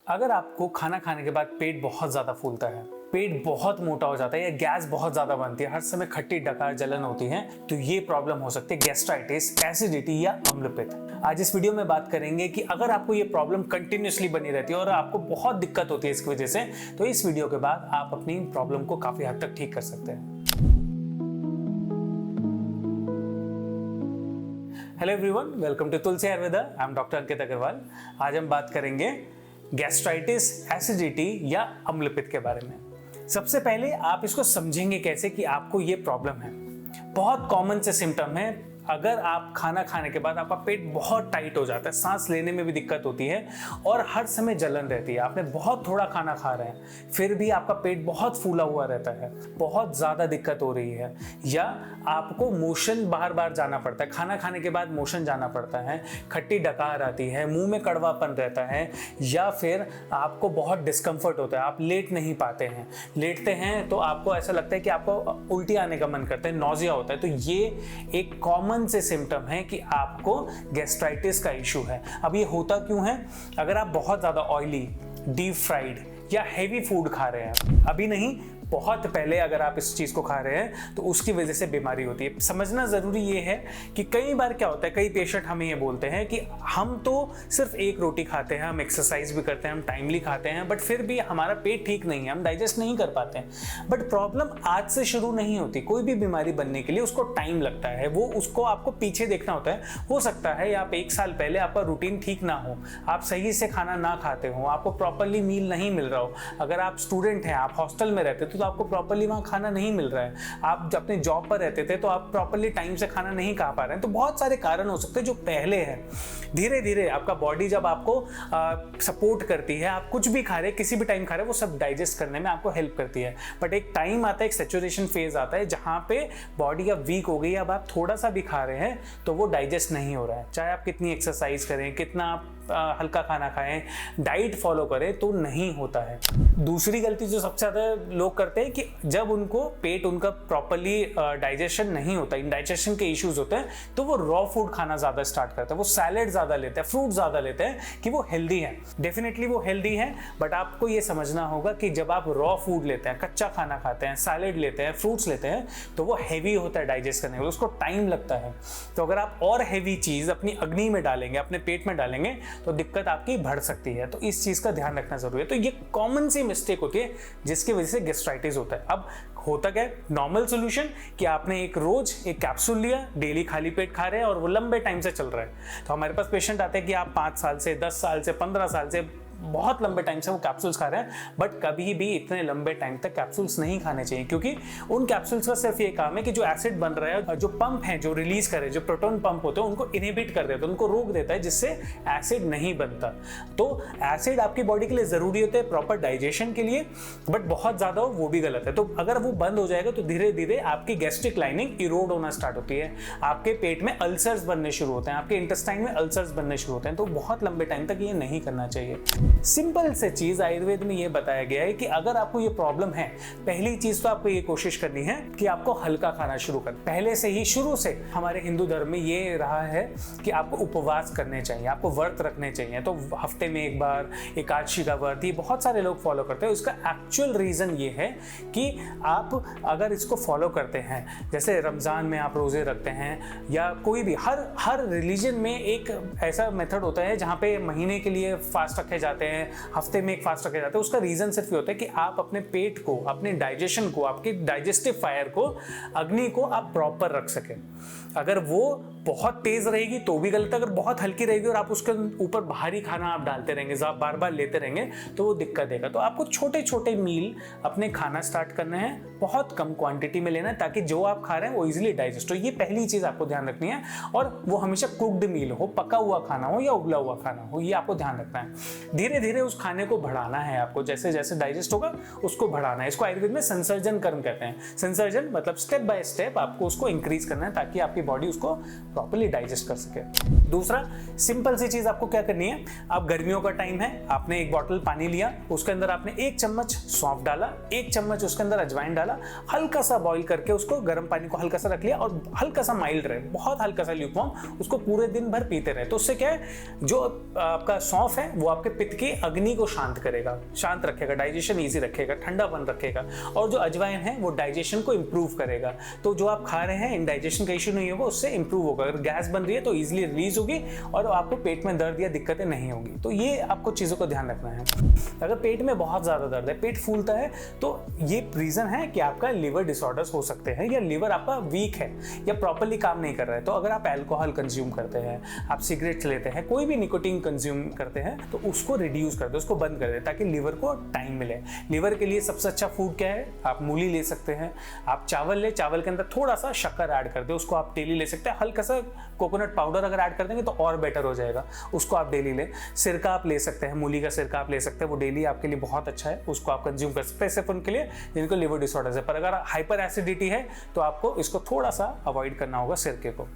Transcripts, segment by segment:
अगर आपको खाना खाने के बाद पेट बहुत ज़्यादा फूलता है, पेट बहुत मोटा हो जाता है या गैस बहुत ज़्यादा बनती है, हर समय खट्टी डकार जलन होती है, तो ये प्रॉब्लम हो सकती है गैस्ट्राइटिस, एसिडिटी या अम्लपित्त। आज इस वीडियो में बात करेंगे कि अगर आपको ये प्रॉब्लम कंटिन्यूसली बनी रहती है और आपको बहुत दिक्कत होती है इसकी वजह से, तो इस वीडियो के बाद आप अपनी प्रॉब्लम को काफ़ी हद तक ठीक कर सकते हैं। Hello everyone, welcome to Tulsi Ayurveda. I am doctor Ankit Agarwal. आज हम बात करेंगे गैस्ट्राइटिस, एसिडिटी या अम्लपित्त के बारे में। सबसे पहले आप इसको समझेंगे कैसे कि आपको ये प्रॉब्लम है। बहुत कॉमन से सिम्टम है। अगर आप खाना खाने के बाद आपका पेट बहुत टाइट हो जाता है, सांस लेने में भी दिक्कत होती है और हर समय जलन रहती है, आपने बहुत थोड़ा खाना खा रहे हैं फिर भी आपका पेट बहुत फूला हुआ रहता है, बहुत ज़्यादा दिक्कत हो रही है, या आपको मोशन बार बार जाना पड़ता है, खाना खाने के बाद मोशन जाना पड़ता है, खट्टी डकार आती है, मुंह में कड़वापन रहता है, या फिर आपको बहुत डिस्कम्फर्ट होता है, आप लेट नहीं पाते हैं, लेटते हैं तो आपको ऐसा लगता है कि आपको उल्टी आने का मन करता है, नॉजिया होता है, तो ये एक कॉमन से सिम्टम है कि आपको गैस्ट्राइटिस का इशू है। अब ये होता क्यों है? अगर आप बहुत ज़्यादा ऑयली, डीप फ्राइड या हेवी फूड खा रहे हैं, अभी नहीं बहुत पहले अगर आप इस चीज़ को खा रहे हैं तो उसकी वजह से बीमारी होती है। समझना ज़रूरी ये है कि कई बार क्या होता है, कई पेशेंट हमें ये बोलते हैं कि हम तो सिर्फ एक रोटी खाते हैं, हम एक्सरसाइज भी करते हैं, हम टाइमली खाते हैं, बट फिर भी हमारा पेट ठीक नहीं है, हम डाइजेस्ट नहीं कर पाते हैं। बट प्रॉब्लम आज से शुरू नहीं होती। कोई भी बीमारी बनने के लिए उसको टाइम लगता है, वो उसको आपको पीछे देखना होता है। हो सकता है आप 1 साल पहले आपका रूटीन ठीक ना हो, आप सही से खाना ना खाते हो, आपको प्रॉपरली मील नहीं मिल रहा हो। अगर आप स्टूडेंट हैं, आप हॉस्टल में रहते तो आपको प्रॉपर्ली वहाँ खाना नहीं मिल रहा है, आप जब अपने जॉब पर रहते थे तो आप प्रॉपर्ली टाइम से खाना नहीं खा पा रहे हैं, तो बहुत सारे कारण हो सकते हैं जो पहले हैं। धीरे धीरे आपका बॉडी जब आपको सपोर्ट करती है, आप कुछ भी खा रहे हैं, किसी भी टाइम खा रहे हैं, वो सब डाइजेस्ट करने में आपको हेल्प करती है। बट एक टाइम आता है, एक सैचुरेशन फेज आता है जहाँ पे बॉडी अब वीक हो गई, अब आप थोड़ा सा भी खा रहे हैं तो वो डाइजेस्ट नहीं हो रहा है। चाहे आप कितनी एक्सरसाइज करें, कितना आप हल्का खाना खाएं, डाइट फॉलो करें, तो नहीं होता है। दूसरी गलती जो सबसे ज़्यादा लोग करते हैं कि जब उनको पेट उनका प्रॉपरली डाइजेशन नहीं होता, इंडाइजेशन के इश्यूज होते हैं, तो वो रॉ फूड खाना ज़्यादा स्टार्ट करते हैं, वो सैलेड ज़्यादा लेते हैं, फ्रूट ज़्यादा लेते हैं कि वो हेल्दी है। डेफिनेटली वो हेल्दी है, बट आपको ये समझना होगा कि जब आप रॉ फूड लेते हैं, कच्चा खाना खाते हैं, सैलेड लेते हैं, फ्रूट्स लेते हैं, तो वो हैवी होता है डाइजेस्ट करने के लिए, उसको टाइम लगता है। तो अगर आप और हैवी चीज़ अपनी अग्नि में डालेंगे, अपने पेट में डालेंगे, तो दिक्कत आपकी बढ़ सकती है। तो इस चीज़ का ध्यान रखना जरूरी है। तो ये कॉमन सी मिस्टेक होती है जिसकी वजह से गैस्ट्राइटिस होता है। अब होता क्या है? नॉर्मल सोल्यूशन कि आपने एक रोज एक कैप्सूल लिया, डेली खाली पेट खा रहे हैं और वो लंबे टाइम से चल रहा है। तो हमारे पास पेशेंट आते हैं कि आप 5 साल से, 10 साल से, 15 साल से, बहुत लंबे टाइम से वो कैप्सूल्स खा रहे हैं, बट कभी भी इतने लंबे टाइम तक कैप्सूल्स नहीं खाने चाहिए, क्योंकि उन कैप्सूल्स का सिर्फ ये काम है कि जो एसिड बन रहा है, जो पंप है जो रिलीज करे, जो प्रोटॉन पंप होते हैं, उनको इनहिबिट कर देता है, उनको रोक देता है, जिससे एसिड नहीं बनता। तो एसिड आपकी बॉडी के लिए जरूरी होते हैं प्रॉपर डाइजेशन के लिए, बट बहुत ज्यादा हो वो भी गलत है। तो अगर वो बंद हो जाएगा तो धीरे धीरे आपकी गैस्ट्रिक लाइनिंग इरोड होना स्टार्ट होती है, आपके पेट में अल्सर्स बनने शुरू होते हैं, आपके इंटेस्टाइन में अल्सर्स बनने शुरू होते हैं। तो बहुत लंबे टाइम तक ये नहीं करना चाहिए। सिंपल से चीज आयुर्वेद में ये बताया गया है कि अगर आपको ये प्रॉब्लम है, पहली चीज तो आपको ये कोशिश करनी है कि आपको हल्का खाना शुरू कर। पहले से ही शुरू से हमारे हिंदू धर्म में ये रहा है कि आपको उपवास करने चाहिए, आपको व्रत रखने चाहिए। तो हफ्ते में एक बार एकादशी का व्रत, ये बहुत सारे लोग फॉलो करते हैं। उसका एक्चुअल रीजन ये है कि आप अगर इसको फॉलो करते हैं, जैसे रमजान में आप रोजे रखते हैं, या कोई भी हर रिलीजन में एक ऐसा मेथड होता है जहाँ पे महीने के लिए फास्ट रखे जाते हैं, हफ्ते में एक फास्ट रखे जाते हैं। उसका रीजन सिर्फ ये होता है कि आप अपने पेट को, अपने डाइजेशन को, आपके डाइजेस्टिव फायर को, अग्नि को आप प्रॉपर रख सकें। अगर वो बहुत तेज रहेगी तो भी गलत है, अगर बहुत हल्की रहेगी और आप उसके ऊपर भारी खाना आप डालते रहेंगे, बार बार लेते रहेंगे, तो वो दिक्कत देगा। तो आपको छोटे छोटे मील अपने खाना स्टार्ट करने हैं, बहुत कम क्वांटिटी में लेना है, ताकि जो आप खा रहे हैं वो इजीली डाइजेस्ट हो। ये पहली चीज आपको ध्यान रखनी है, और वो हमेशा कुक्ड मील हो, पका हुआ खाना हो या उबला हुआ खाना हो, ये आपको ध्यान रखना है। धीरे धीरे उस खाने को बढ़ाना है आपको, जैसे जैसे डाइजेस्ट होगा उसको बढ़ाना है। इसको आयुर्वेद में संसर्जन कर्म कहते हैं। संसर्जन मतलब स्टेप बाय स्टेप आपको उसको इंक्रीज करना है, ताकि आपकी बॉडी उसको प्रॉपर्ली डाइजेस्ट कर सके। दूसरा सिंपल सी चीज आपको क्या करनी है, आप गर्मियों का टाइम है, आपने एक बॉटल पानी लिया, उसके अंदर आपने 1 चम्मच सौंफ डाला, 1 चम्मच उसके अंदर अजवाइन डाला, हल्का सा बॉईल करके उसको गर्म पानी को हल्का सा रख लिया और हल्का सा माइल्ड रहे, बहुत हल्का सा ल्यूकवार्म, उसको पूरे दिन भर पीते रहे। तो उससे क्या है, जो आपका सौंफ है वो आपके पित्त की अग्नि को शांत करेगा, शांत रखेगा, डाइजेशन ईजी रखेगा, ठंडापन रखेगा, और जो अजवाइन है वो डाइजेशन को इंप्रूव करेगा। तो जो आप खा रहे हैं इंडाइजेशन का इश्यू नहीं होगा, उससे इंप्रूव होगा। अगर गैस बन रही है तो इजीली रिलीज होगी और आपको पेट में दर्द या दिक्कतें नहीं होगी। तो ये आपको चीज़ों को ध्यान रखना है। अगर पेट में बहुत ज़्यादा दर्द है, पेट फूलता है, तो ये रीज़न है कि आपका लिवर डिसऑर्डर्स हो सकते हैं, या लिवर आपका वीक है या प्रॉपर्ली काम नहीं कर रहा है। तो अगर आप अल्कोहल कंज्यूम करते हैं, आप सिगरेट्स लेते हैं, कोई भी निकोटीन कंज्यूम करते हैं, तो उसको रिड्यूस कर दे, उसको बंद कर दे, ताकि लिवर को टाइम मिले। लिवर के लिए सबसे अच्छा फूड क्या है, आप मूली ले सकते हैं, आप चावल ले, चावल के अंदर थोड़ा सा शक्कर ऐड कर दे, उसको आप डेली ले सकते हैं। हल्का सा कोकोनट पाउडर अगर ऐड कर देंगे तो और बेटर हो जाएगा, उसको आप डेली लें। सिरका आप ले सकते हैं, मूली का सिरका आप ले सकते हैं, वो डेली आपके लिए बहुत अच्छा है, उसको आप कंज्यूम कर सकते हैं, सिर्फ उनके लिए जिनको लिवर डिसऑर्डर्स है। पर अगर हाइपर एसिडिटी है तो आपको इसको थोड़ा सा अवॉइड करना होगा, सिरके को।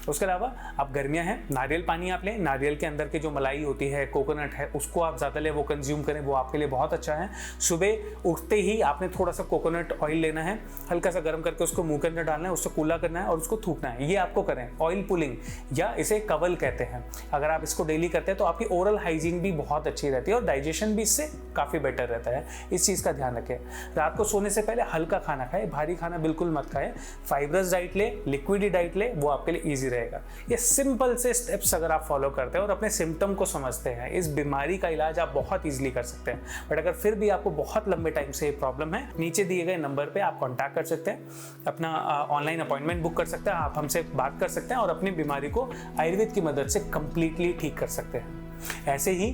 उसके अलावा आप गर्मियां हैं, नारियल पानी आप लें, नारियल के अंदर की जो मलाई होती है, कोकोनट है, उसको आप ज़्यादा लें, वो कंज्यूम करें, वो आपके लिए बहुत अच्छा है। सुबह उठते ही आपने थोड़ा सा कोकोनट ऑयल लेना है, हल्का सा गर्म करके उसको मुंह के अंदर डालना है, उससे कूला करना है और उसको थूकना है। ये आपको करें, ऑयल पुलिंग या इसे कवल कहते हैं। अगर आप इसको डेली करते हैं तो आपकी ओरल हाइजीन भी बहुत अच्छी रहती है और डाइजेशन भी इससे काफ़ी बेटर रहता है। इस चीज़ का ध्यान रखें। रात को सोने से पहले हल्का खाना खाएं, भारी खाना बिल्कुल मत खाएं। फाइबरस डाइट ले, लिक्विड डाइट ले, वो आपके लिए ईजी रहेगा। ये सिंपल से स्टेप्स अगर आप फॉलो करते हैं और अपने सिम्टम को समझते हैं, इस बीमारी का इलाज आप बहुत ईजिली कर सकते हैं। बट अगर फिर भी आपको बहुत लंबे टाइम से ये प्रॉब्लम है, नीचे दिए गए नंबर पे आप कॉन्टैक्ट कर सकते हैं, अपना ऑनलाइन अपॉइंटमेंट बुक कर सकते हैं, आप हमसे बात कर सकते हैं और अपनी बीमारी को आयुर्वेद की मदद से कंप्लीटली ठीक कर सकते हैं। ऐसे ही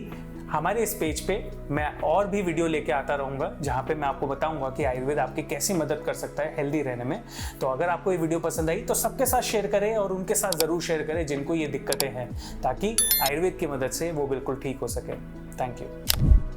हमारे इस पेज पे मैं और भी वीडियो लेके आता रहूँगा, जहाँ पे मैं आपको बताऊँगा कि आयुर्वेद आपकी कैसी मदद कर सकता है हेल्दी रहने में। तो अगर आपको ये वीडियो पसंद आई तो सबके साथ शेयर करें और उनके साथ ज़रूर शेयर करें जिनको ये दिक्कतें हैं, ताकि आयुर्वेद की मदद से वो बिल्कुल ठीक हो सके। Thank you.